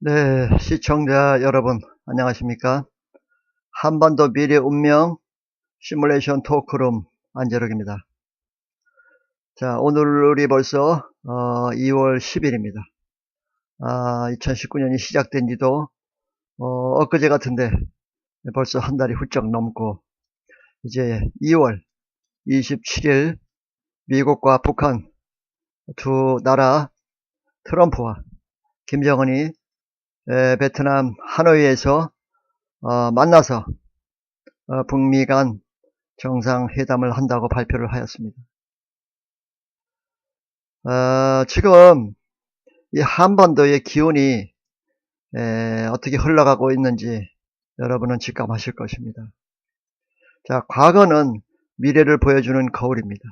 네, 시청자 여러분, 안녕하십니까? 한반도 미래 운명 시뮬레이션 토크룸 안재록입니다. 자, 오늘이 벌써 2월 10일입니다. 2019년이 시작된 지도 엊그제 같은데 벌써 한 달이 훌쩍 넘고 이제 2월 27일 미국과 북한 두 나라 트럼프와 김정은이 베트남 하노이에서 만나서 북미 간 정상회담을 한다고 발표를 하였습니다. 지금 이 한반도의 기운이 어떻게 흘러가고 있는지 여러분은 직감하실 것입니다. 자, 과거는 미래를 보여주는 거울입니다.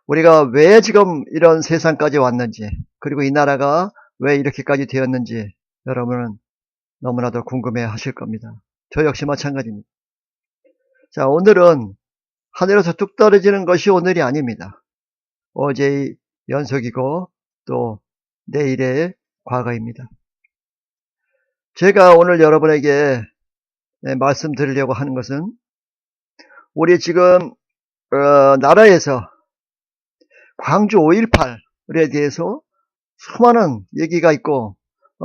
우리가 왜 지금 이런 세상까지 왔는지, 그리고 이 나라가 왜 이렇게까지 되었는지 여러분은 너무나도 궁금해 하실 겁니다. 저 역시 마찬가지입니다. 자, 오늘은 하늘에서 뚝 떨어지는 것이 오늘이 아닙니다. 어제의 연속이고 또 내일의 과거입니다. 제가 오늘 여러분에게 말씀드리려고 하는 것은 우리 지금 나라에서 광주 5.18에 대해서 수많은 얘기가 있고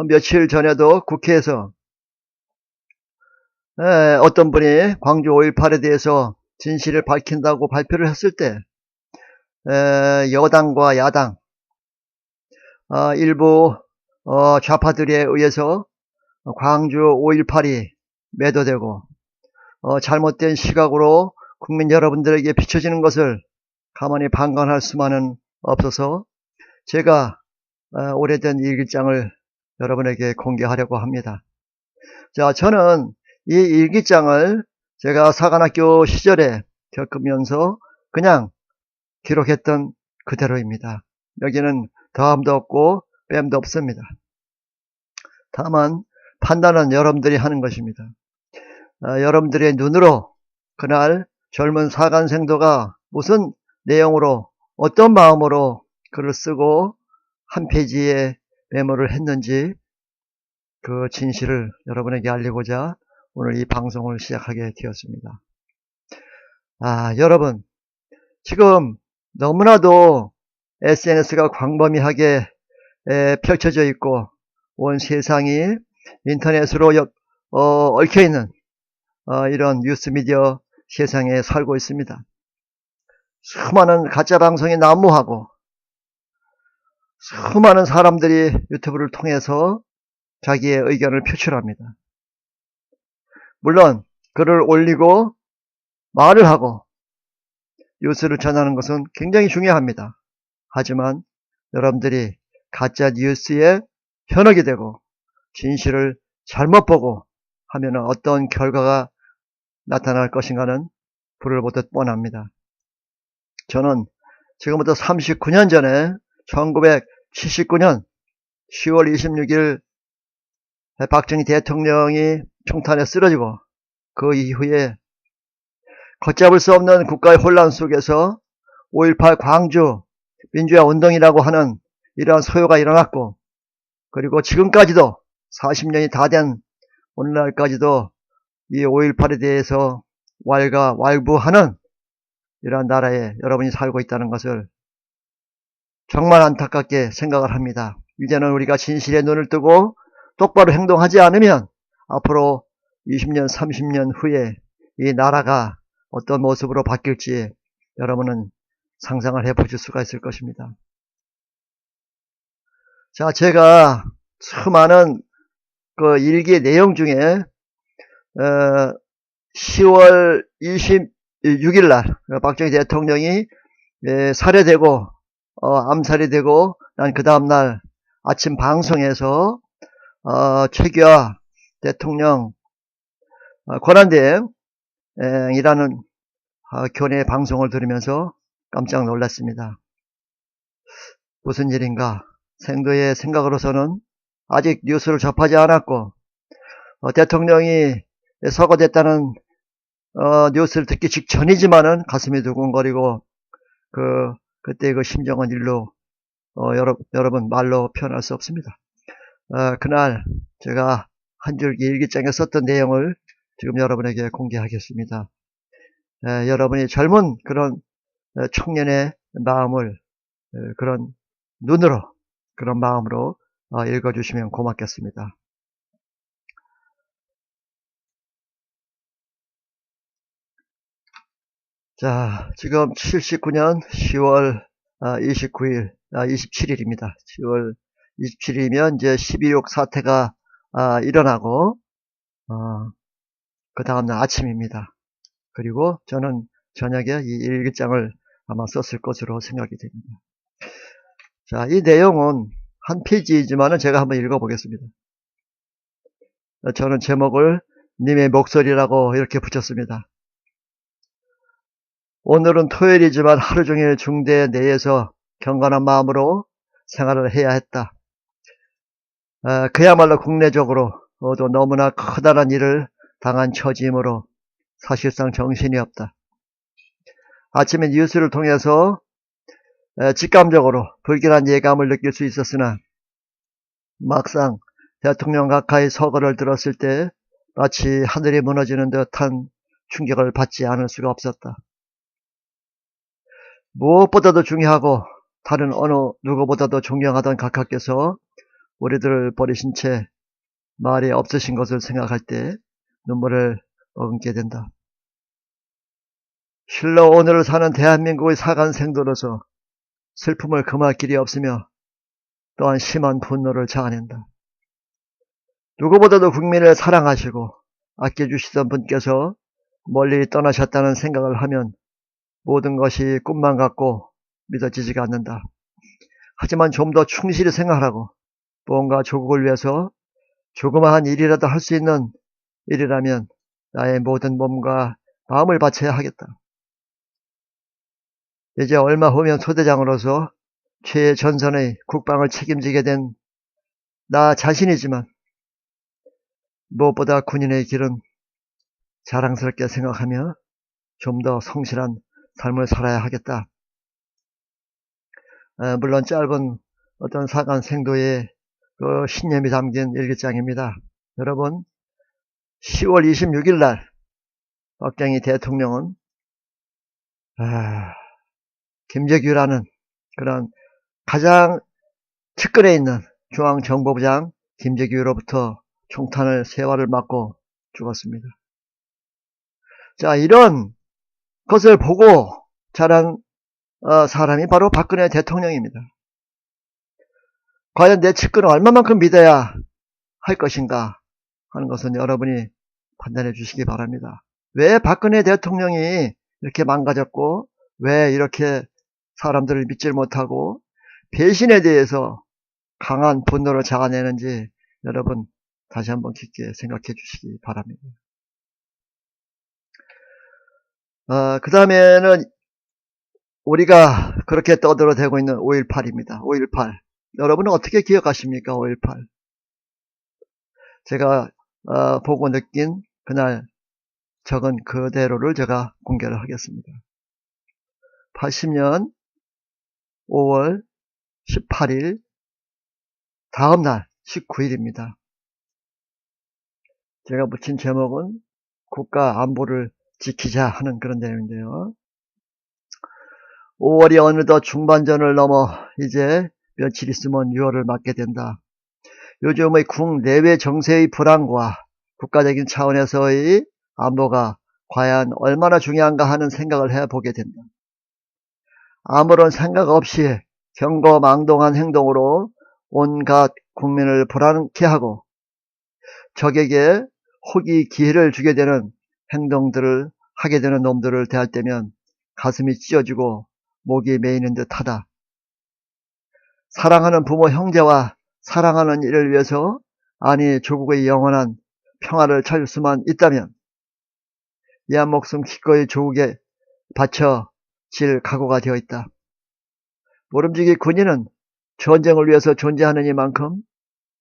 며칠 전에도 국회에서 어떤 분이 광주 5.18에 대해서 진실을 밝힌다고 발표를 했을 때 여당과 야당 일부 좌파들에 의해서 광주 5.18이 매도되고 잘못된 시각으로 국민 여러분들에게 비춰지는 것을 가만히 방관할 수만은 없어서 제가 오래된 일기장을 여러분에게 공개하려고 합니다. 자, 저는 이 일기장을 제가 사관학교 시절에 겪으면서 그냥 기록했던 그대로입니다. 여기는 더함도 없고 뺨도 없습니다. 다만 판단은 여러분들이 하는 것입니다. 여러분들의 눈으로 그날 젊은 사관생도가 무슨 내용으로 어떤 마음으로 글을 쓰고 한 페이지에 메모를 했는지 그 진실을 여러분에게 알리고자 오늘 이 방송을 시작하게 되었습니다. 여러분, 지금 너무나도 SNS가 광범위하게 펼쳐져 있고 온 세상이 인터넷으로 얽혀있는 이런 뉴스미디어 세상에 살고 있습니다. 수많은 가짜방송이 난무하고 수많은 사람들이 유튜브를 통해서 자기의 의견을 표출합니다. 물론 글을 올리고 말을 하고 뉴스를 전하는 것은 굉장히 중요합니다. 하지만 여러분들이 가짜 뉴스에 현혹이 되고 진실을 잘못 보고 하면 어떤 결과가 나타날 것인가는 불을 보듯 뻔합니다. 저는 지금부터 39년 전에 1979년 10월 26일 박정희 대통령이 총탄에 쓰러지고 그 이후에 걷잡을 수 없는 국가의 혼란 속에서 5.18 광주 민주화 운동이라고 하는 이러한 소요가 일어났고, 그리고 지금까지도 40년이 다 된 오늘날까지도 이 5.18에 대해서 왈가왈부하는 이러한 나라에 여러분이 살고 있다는 것을 정말 안타깝게 생각을 합니다. 이제는 우리가 진실에 눈을 뜨고 똑바로 행동하지 않으면 앞으로 20년, 30년 후에 이 나라가 어떤 모습으로 바뀔지 여러분은 상상을 해보실 수가 있을 것입니다. 자, 제가 수많은 그 일기의 내용 중에 10월 26일 날 박정희 대통령이 살해되고 암살이 되고 난 그 다음날 아침 방송에서 최규하 대통령 권한대행이라는 교내 방송을 들으면서 깜짝 놀랐습니다. 무슨 일인가? 생도의 생각으로서는 아직 뉴스를 접하지 않았고 대통령이 서거됐다는 뉴스를 듣기 직전이지만은 가슴이 두근거리고 그때 그 심정은 일로 여러분 말로 표현할 수 없습니다. 그날 제가 한 줄기 일기장에 썼던 내용을 지금 여러분에게 공개하겠습니다. 여러분이 젊은 그런 청년의 마음을 그런 눈으로, 그런 마음으로 읽어주시면 고맙겠습니다. 자, 지금 79년 10월 29일, 27일입니다. 10월 27일이면 이제 12.6 사태가 일어나고, 그 다음날 아침입니다. 그리고 저는 저녁에 이 일기장을 아마 썼을 것으로 생각이 됩니다. 자, 이 내용은 한 페이지이지만은 제가 한번 읽어보겠습니다. 저는 제목을 님의 목소리라고 이렇게 붙였습니다. 오늘은 토요일이지만 하루 종일 중대 내에서 경건한 마음으로 생활을 해야 했다. 그야말로 국내적으로도 너무나 커다란 일을 당한 처지이므로 사실상 정신이 없다. 아침에 뉴스를 통해서 직감적으로 불길한 예감을 느낄 수 있었으나 막상 대통령 가까이 서거를 들었을 때 마치 하늘이 무너지는 듯한 충격을 받지 않을 수가 없었다. 무엇보다도 중요하고 다른 어느 누구보다도 존경하던 각하께서 우리들을 버리신 채 말이 없으신 것을 생각할 때 눈물을 머금게 된다. 실로 오늘을 사는 대한민국의 사관생도로서 슬픔을 금할 길이 없으며 또한 심한 분노를 자아낸다. 누구보다도 국민을 사랑하시고 아껴주시던 분께서 멀리 떠나셨다는 생각을 하면 모든 것이 꿈만 같고 믿어지지가 않는다. 하지만 좀 더 충실히 생활하고 무언가 조국을 위해서 조그마한 일이라도 할 수 있는 일이라면 나의 모든 몸과 마음을 바쳐야 하겠다. 이제 얼마 후면 소대장으로서 최전선의 국방을 책임지게 된 나 자신이지만 무엇보다 군인의 길은 자랑스럽게 생각하며 좀 더 성실한 삶을 살아야 하겠다. 물론 짧은 어떤 사관 생도의 그 신념이 담긴 일기장입니다. 여러분, 10월 26일 날 박정희 대통령은 김재규라는 그런 가장 측근에 있는 중앙정보부장 김재규로부터 총탄을 3발을 맞고 죽었습니다. 자, 이런 것을 보고 자란 사람이 바로 박근혜 대통령입니다. 과연 내 측근을 얼마만큼 믿어야 할 것인가 하는 것은 여러분이 판단해 주시기 바랍니다. 왜 박근혜 대통령이 이렇게 망가졌고 왜 이렇게 사람들을 믿질 못하고 배신에 대해서 강한 분노를 자아내는지 여러분 다시 한번 깊게 생각해 주시기 바랍니다. 그 다음에는 우리가 그렇게 떠들어대고 있는 5.18입니다. 5.18. 여러분은 어떻게 기억하십니까? 5.18. 제가 보고 느낀 그날 적은 그대로를 제가 공개를 하겠습니다. 80년 5월 18일 다음날 19일입니다. 제가 붙인 제목은 국가 안보를 지키자 하는 그런 내용인데요. 5월이 어느덧 중반전을 넘어 이제 며칠 있으면 6월을 맞게 된다. 요즘의 국내외 정세의 불안과 국가적인 차원에서의 안보가 과연 얼마나 중요한가 하는 생각을 해보게 된다. 아무런 생각 없이 경거망동한 행동으로 온갖 국민을 불안케 하고 적에게 호기 기회를 주게 되는 행동들을 하게 되는 놈들을 대할 때면 가슴이 찢어지고 목이 메이는 듯하다. 사랑하는 부모 형제와 사랑하는 이를 위해서 아니 조국의 영원한 평화를 찾을 수만 있다면 이 한 목숨 기꺼이 조국에 바쳐질 각오가 되어 있다. 모름지기 군인은 전쟁을 위해서 존재하는 이만큼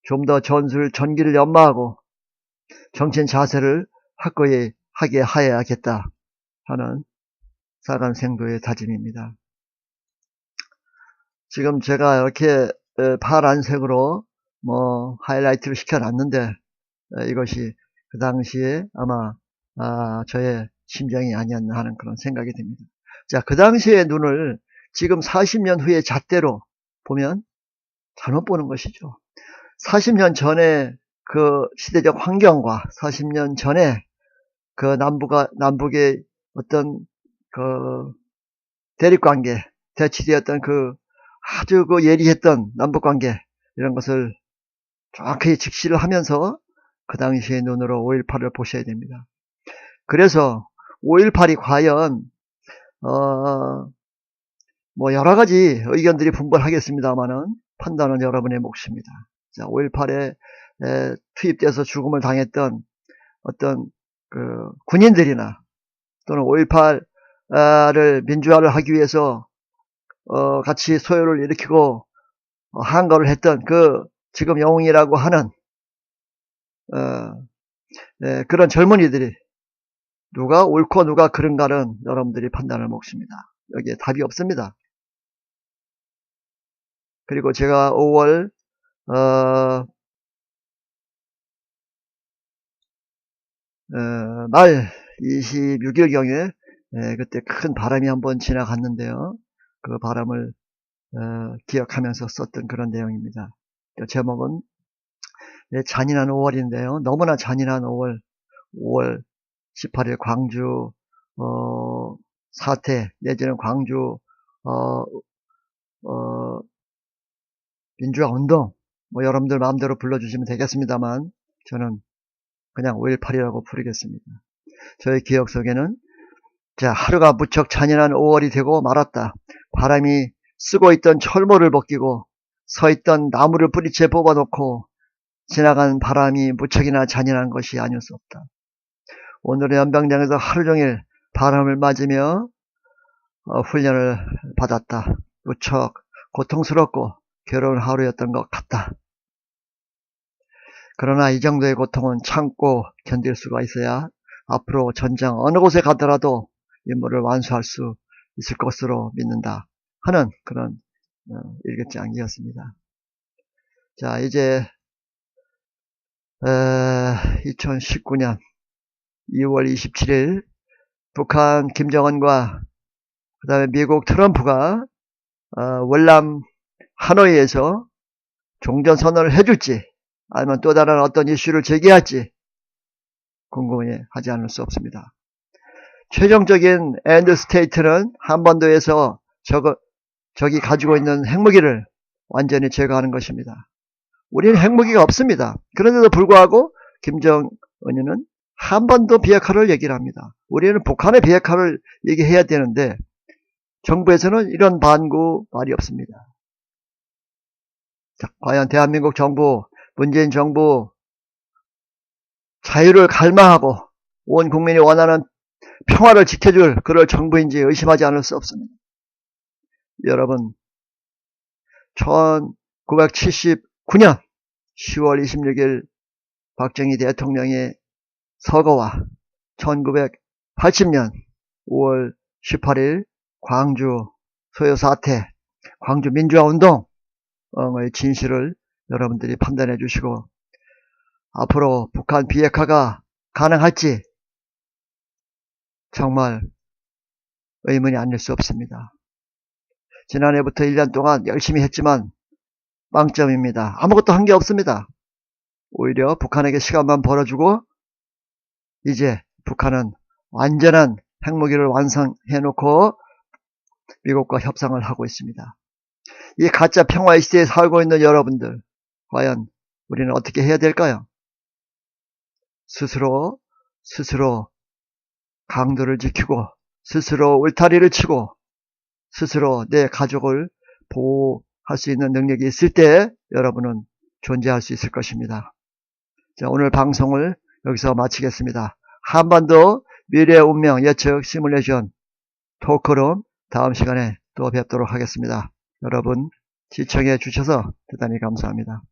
좀 더 전기를 연마하고 정신 자세를 확고히 하게 하여야겠다 하는 사관생도의 다짐입니다. 지금 제가 이렇게 파란색으로 뭐 하이라이트를 시켜놨는데 이것이 그 당시에 아마 저의 심정이 아니었나 하는 그런 생각이 듭니다. 자, 그 당시의 눈을 지금 40년 후의 잣대로 보면 잘못 보는 것이죠. 40년 전에 그 시대적 환경과 40년 전에 그 남북의 어떤 그 대립관계, 대치되었던 그 아주 그 예리했던 남북관계, 이런 것을 정확히 직시를 하면서 그 당시의 눈으로 5.18을 보셔야 됩니다. 그래서 5.18이 과연 뭐 여러 가지 의견들이 분분하겠습니다만은 판단은 여러분의 몫입니다. 자, 5.18에 투입돼서 죽음을 당했던 어떤 그 군인들이나 또는 5.18을 민주화를 하기 위해서 같이 소요를 일으키고 항거를 했던 그 지금 영웅이라고 하는 그런 젊은이들이 누가 옳고 누가 그른가는 여러분들이 판단할 몫입니다. 여기에 답이 없습니다. 그리고 제가 5월 말 26일경에 그때 큰 바람이 한번 지나갔는데요. 그 바람을 기억하면서 썼던 그런 내용입니다. 제목은 잔인한 5월인데요. 너무나 잔인한 5월 18일 광주 사태 내지는 광주 민주화 운동, 뭐 여러분들 마음대로 불러주시면 되겠습니다만 저는 그냥 5.18이라고 부르겠습니다. 저의 기억 속에는 하루가 무척 잔인한 5월이 되고 말았다. 바람이 쓰고 있던 철모를 벗기고 서 있던 나무를 뿌리채 뽑아놓고 지나간 바람이 무척이나 잔인한 것이 아닐 수 없다. 오늘의 연병장에서 하루 종일 바람을 맞으며 훈련을 받았다. 무척 고통스럽고 괴로운 하루였던 것 같다. 그러나 이 정도의 고통은 참고 견딜 수가 있어야 앞으로 전장 어느 곳에 가더라도 임무를 완수할 수 있을 것으로 믿는다 하는 그런 일기장이었습니다. 자, 이제 2019년 2월 27일 북한 김정은과 그 다음에 미국 트럼프가 월남 하노이에서 종전선언을 해줄지 아니면 또 다른 어떤 이슈를 제기할지 궁금해하지 않을 수 없습니다. 최종적인 엔드 스테이트는 한반도에서 적이 가지고 있는 핵무기를 완전히 제거하는 것입니다. 우리는 핵무기가 없습니다. 그런데도 불구하고 김정은이는 한반도 비핵화를 얘기를 합니다. 우리는 북한의 비핵화를 얘기해야 되는데 정부에서는 이런 반구 말이 없습니다. 자, 과연 대한민국 정부, 문재인 정부 자유를 갈망하고 온 국민이 원하는 평화를 지켜줄 그럴 정부인지 의심하지 않을 수 없습니다. 여러분, 1979년 10월 26일 박정희 대통령의 서거와 1980년 5월 18일 광주 소요 사태, 광주 민주화 운동의 진실을 여러분들이 판단해 주시고 앞으로 북한 비핵화가 가능할지 정말 의문이 아닐 수 없습니다. 지난해부터 1년 동안 열심히 했지만 빵점입니다. 아무것도 한 게 없습니다. 오히려 북한에게 시간만 벌어주고 이제 북한은 완전한 핵무기를 완성해 놓고 미국과 협상을 하고 있습니다. 이 가짜 평화의 시대에 살고 있는 여러분들, 과연 우리는 어떻게 해야 될까요? 스스로 강도를 지키고 스스로 울타리를 치고 스스로 내 가족을 보호할 수 있는 능력이 있을 때 여러분은 존재할 수 있을 것입니다. 자, 오늘 방송을 여기서 마치겠습니다. 한반도 미래의 운명 예측 시뮬레이션 토크룸 다음 시간에 또 뵙도록 하겠습니다. 여러분 시청해 주셔서 대단히 감사합니다.